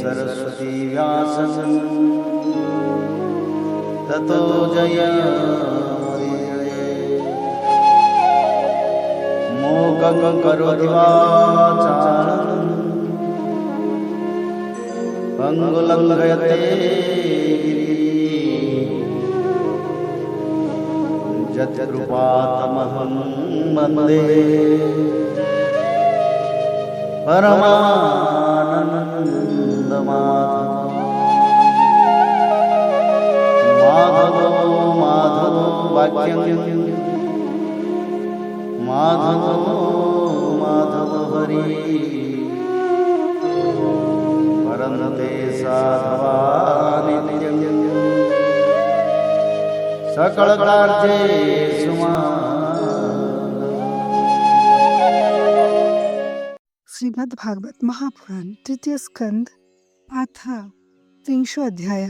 सरस्वती व्यासं ततो जयमुदीरये। मूकं करोति वाचालं पङ्गुलङ्घयते यत्कृपातमहं वन्दे परमानन्दमाधवं। माधवो वाक्यं माधवो हरि परन्ते साधवा नित्यं सकलकार्येषु श्रीमद् भागवत महापुराण तृतीय स्कंद अथा 300 अध्याय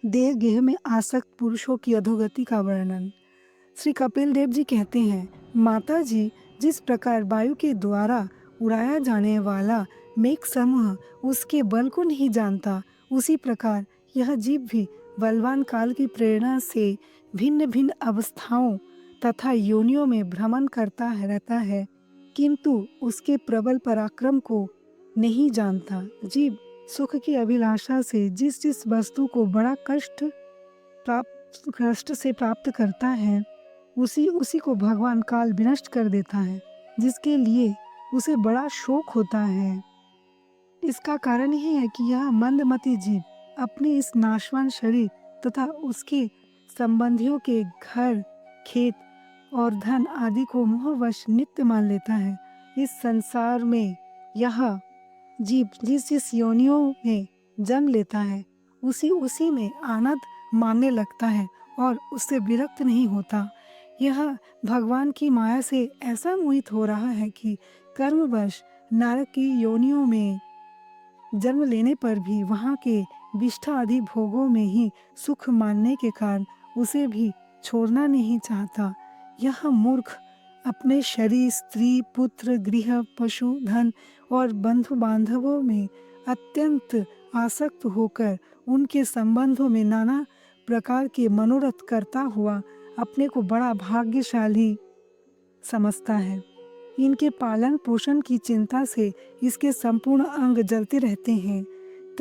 देह गेह में आसक्त पुरुषों की अधोगति का वर्णन। श्री कपिल देव जी कहते हैं, माता जी, जिस प्रकार वायु के द्वारा उड़ाया जाने वाला मेघ समूह उसके बल को नहीं जानता, उसी प्रकार यह जीव भी बलवान काल की प्रेरणा से भिन्न भिन्न अवस्थाओं तथा योनियों में भ्रमण करता रहता है, किंतु उसके प्रबल पराक्रम को नहीं जानता। जीव सुख की अभिलाषा से जिस जिस वस्तु को बड़ा कष्ट से प्राप्त करता है, उसी उसी को भगवान काल विनष्ट कर देता है, जिसके लिए उसे बड़ा शोक होता है। इसका कारण यही है कि यह मंदमती जीव अपने इस नाशवान शरीर तथा उसके संबंधियों के घर, खेत और धन आदि को मोहवश नित्य मान लेता है। इस संसार में यह जीव जिस जिस योनियों में जन्म लेता है, उसी उसी में आनंद मानने लगता है और उससे विरक्त नहीं होता। यह भगवान की माया से ऐसा मोहित हो रहा है कि कर्मवश नरक की योनियों में जन्म लेने पर भी वहाँ के विष्ठा आदि भोगों में ही सुख मानने के कारण उसे भी छोड़ना नहीं चाहता। यह मूर्ख अपने शरीर, स्त्री, पुत्र, गृह, पशु, धन और बंधु बांधवों में अत्यंत आसक्त होकर उनके संबंधों में नाना प्रकार के मनोरथ करता हुआ अपने को बड़ा भाग्यशाली समझता है। इनके पालन पोषण की चिंता से इसके संपूर्ण अंग जलते रहते हैं।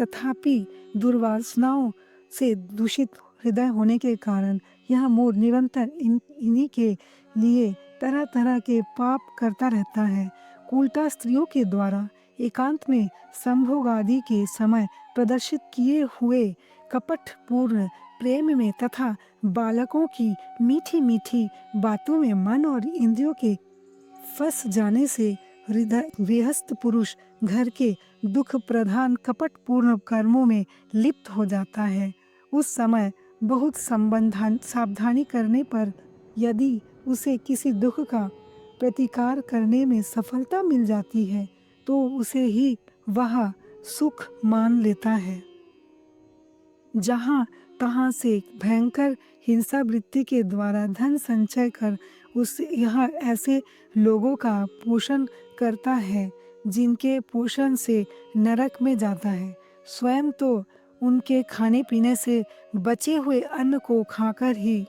तथापि दुर्वासनाओं से दूषित हृदय होने के कारण यह मूढ़ निरंतर इन्हीं के लिए तरह तरह के पाप करता रहता है। कुलटा स्त्रियों के द्वारा एकांत में संभोग आदि के समय प्रदर्शित किए हुए कपट पूर्ण प्रेम में तथा बालकों की मीठी मीठी बातों में मन और इंद्रियों के फंस जाने से हृदय गृहस्थ पुरुष घर के दुख प्रधान कपट पूर्ण कर्मों में लिप्त हो जाता है। उस समय बहुत सावधानी करने पर यदि उसे किसी दुख का प्रतिकार करने में सफलता मिल जाती है, तो उसे ही वह सुख मान लेता है। जहाँ तहाँ से भयंकर हिंसा वृत्ति के द्वारा धन संचय कर उससे यह ऐसे लोगों का पोषण करता है जिनके पोषण से नरक में जाता है। स्वयं तो उनके खाने पीने से बचे हुए अन्न को खाकर ही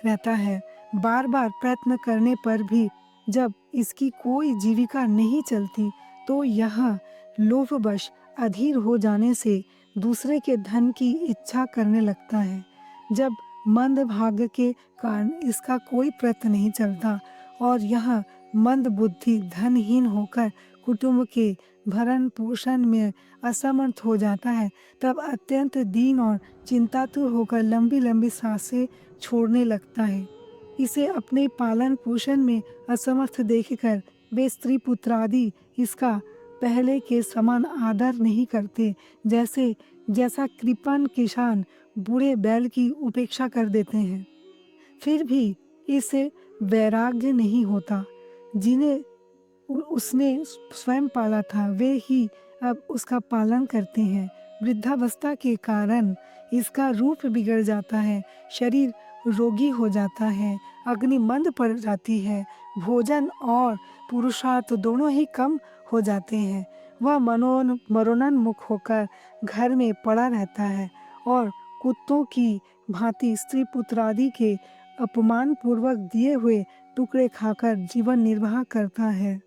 रहता है। बार बार प्रयत्न करने पर भी जब इसकी कोई जीविका नहीं चलती, तो यह लोभवश अधीर हो जाने से दूसरे के धन की इच्छा करने लगता है। जब मंद भाग्य के कारण इसका कोई प्रयत्न नहीं चलता और यह मंद बुद्धि धनहीन होकर कुटुंब के भरण पोषण में असमर्थ हो जाता है, तब अत्यंत दीन और चिंतातुर होकर लंबी लंबी सांसें छोड़ने लगता है। इसे अपने पालन पोषण में असमर्थ देखकर वे स्त्री पुत्र आदि इसका पहले के समान आदर नहीं करते। जैसा कृपण किसान बूढ़े बैल की उपेक्षा कर देते हैं। फिर भी इसे वैराग्य नहीं होता। जिन्हें उसने स्वयं पाला था, वे ही अब उसका पालन करते हैं। वृद्धावस्था के कारण इसका रूप बिगड़ जाता है, शरीर रोगी हो जाता है, अग्नि मंद पड़ जाती है, भोजन और पुरुषार्थ दोनों ही कम हो जाते हैं। वह मरणोन्मुख होकर घर में पड़ा रहता है और कुत्तों की भांति स्त्री पुत्रादि के अपमान पूर्वक दिए हुए टुकड़े खाकर जीवन निर्वाह करता है।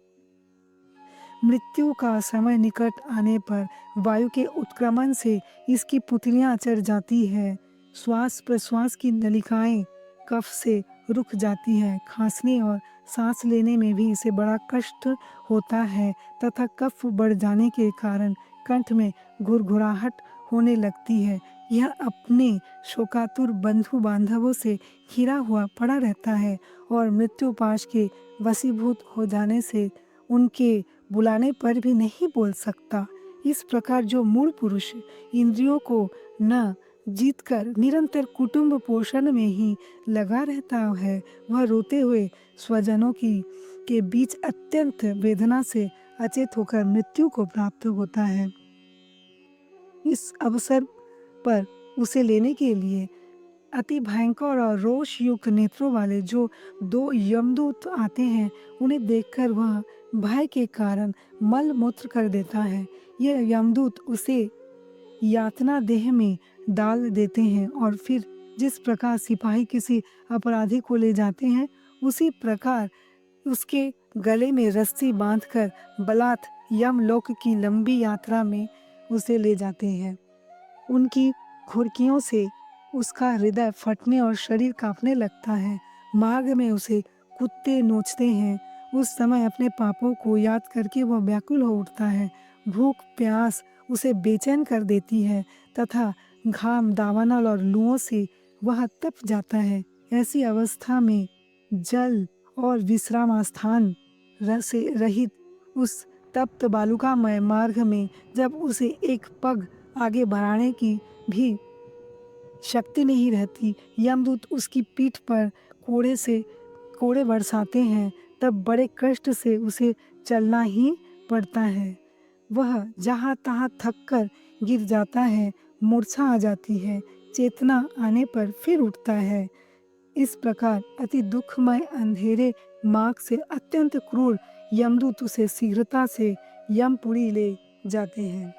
मृत्यु का समय निकट आने पर वायु के उत्क्रमण से इसकी पुतलियां चढ़ जाती है। श्वास प्रश्वास की नलिकाएं कफ से रुक जाती है। खांसने और सांस लेने में भी इसे बड़ा कष्ट होता है तथा कफ बढ़ जाने के कारण कंठ में घुरघुराहट होने लगती है। यह अपने शोकातुर बंधु बांधवों से घिरा हुआ पड़ा रहता है और मृत्यु पाश के वशीभूत हो जाने से उनके बुलाने पर भी नहीं बोल सकता। इस प्रकार जो मूल पुरुष इंद्रियों को न जीतकर निरंतर कुटुंब पोषण में ही लगा रहता है, वह रोते हुए स्वजनों के बीच अत्यंत वेदना से अचेत होकर मृत्यु को प्राप्त होता है। इस अवसर पर उसे लेने के लिए अति भयंकर और रोष युक्त नेत्रों वाले जो 2 यमदूत आते हैं, उन्हें देखकर वह भय के कारण मल मूत्र कर देता है। यह यमदूत उसे यातना देह में डाल देते हैं और फिर जिस प्रकार सिपाही किसी अपराधी को ले जाते हैं, उसी प्रकार उसके गले में रस्सी बांधकर बलात् यमलोक की लंबी यात्रा में उसे ले जाते हैं। उनकी घुड़कियों से उसका हृदय फटने और शरीर कांपने लगता है। मार्ग में उसे कुत्ते नोचते हैं। उस समय अपने पापों को याद करके वह व्याकुल हो उठता है। भूख प्यास उसे बेचैन कर देती है तथा घाम दावानल और लुओं से वह तप जाता है। ऐसी अवस्था में जल और विश्राम स्थान से रहित उस तप्त बालुकामय मार्ग में जब उसे एक पग आगे बढ़ाने की भी शक्ति नहीं रहती, यमदूत उसकी पीठ पर कोड़े बरसाते हैं, तब बड़े कष्ट से उसे चलना ही पड़ता है। वह जहाँ तहाँ थककर गिर जाता है, मूर्छा आ जाती है, चेतना आने पर फिर उठता है। इस प्रकार अति दुखमय अंधेरे मार्ग से अत्यंत क्रूर यमदूत उसे शीघ्रता से यमपुरी ले जाते हैं।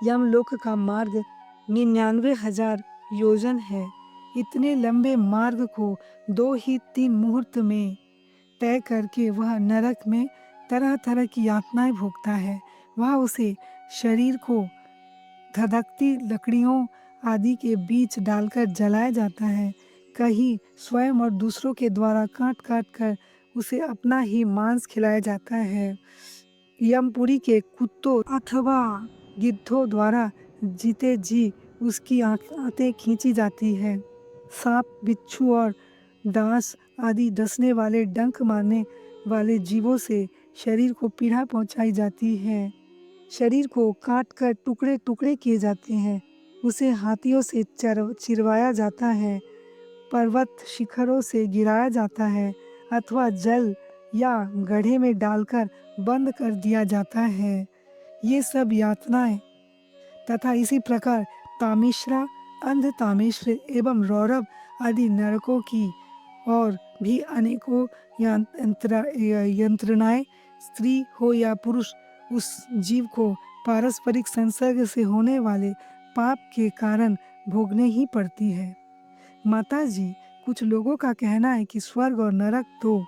यमलोक का मार्ग 99,000 योजन है। इतने लंबे मार्ग को 2 ही 3 मुहूर्त में तय करके वह नरक में तरह तरह की यातनाएं भोगता है। वह उसे शरीर को धधकती लकड़ियों आदि के बीच डालकर जलाया जाता है। कहीं स्वयं और दूसरों के द्वारा काट काट कर उसे अपना ही मांस खिलाया जाता है। यमपुरी के कुत्तों अथवा गिद्धों द्वारा जीते जी उसकी आंतें खींची जाती है। सांप बिच्छू और डांस आदि डसने वाले डंक मारने वाले जीवों से शरीर को पीड़ा पहुंचाई जाती है। शरीर को काट कर टुकड़े टुकड़े किए जाते हैं। उसे हाथियों से चिरवाया जाता है, पर्वत शिखरों से गिराया जाता है अथवा जल या गड्ढे में डालकर बंद कर दिया जाता है। ये सब यातनाएं तथा इसी प्रकार तामिश्रा, अंध तामिश्र एवं रौरव आदि नरकों की और भी अनेकों यंत्रणाएं स्त्री हो या पुरुष उस जीव को पारस्परिक संसर्ग से होने वाले पाप के कारण भोगने ही पड़ती है। माता जी, कुछ लोगों का कहना है कि स्वर्ग और नरक तो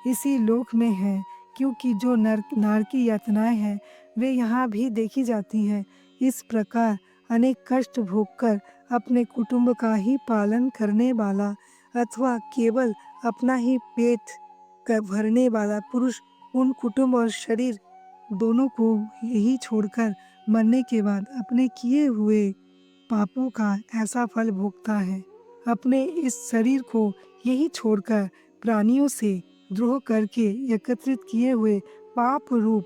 इसी लोक में है, क्योंकि जो नारकी यातनाएं हैं वे यहाँ भी देखी जाती हैं। इस प्रकार अनेक कष्ट भोगकर अपने कुटुंब का ही पालन करने वाला अथवा केवल अपना ही पेट भरने वाला पुरुष उन कुटुंब और शरीर दोनों को यही छोड़कर मरने के बाद अपने किए हुए पापों का ऐसा फल भोगता है। अपने इस शरीर को यही छोड़कर प्राणियों से द्रोह करके एकत्रित किए हुए पाप रूप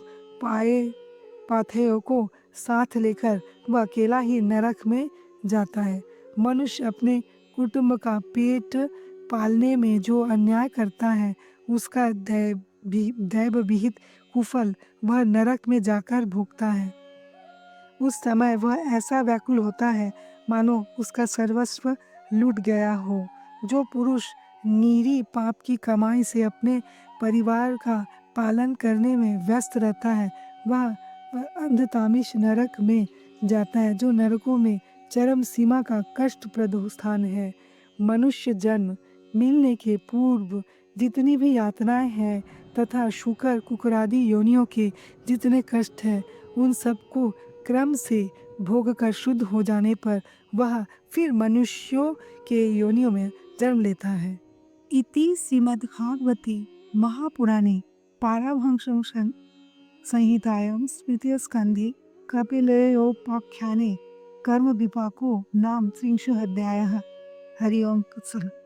पाथेयों को साथ लेकर वह अकेला ही नरक में जाता है। मनुष्य अपने कुटुंब का पेट पालने में जो अन्याय करता है, उसका दैव विहित कुफल वह नरक में जाकर भोगता है। उस समय वह ऐसा व्याकुल होता है मानो उसका सर्वस्व लूट गया हो। जो पुरुष नीरी पाप की कमाई से अपने परिवार का पालन करने में व्यस्त रहता है, वह वह अंधतामिश नरक में जाता है, जो नरकों में चरम सीमा का कष्टप्रद स्थान है। मनुष्य जन्म मिलने के पूर्व जितनी भी यातनाएं हैं तथा शुकर कुकरादि योनियों के जितने कष्ट हैं, उन सबको क्रम से भोग कर शुद्ध हो जाने पर वह फिर मनुष्यों के योनियों में जन्म लेता है। इति श्रीमद्भागवते महापुराणे पारमहंस संहितायां तृतीयस्कन्धे कपिलयोपाख्याने कर्म विपाको नाम 300 अध्यायः। हरि ओम तत्सत्।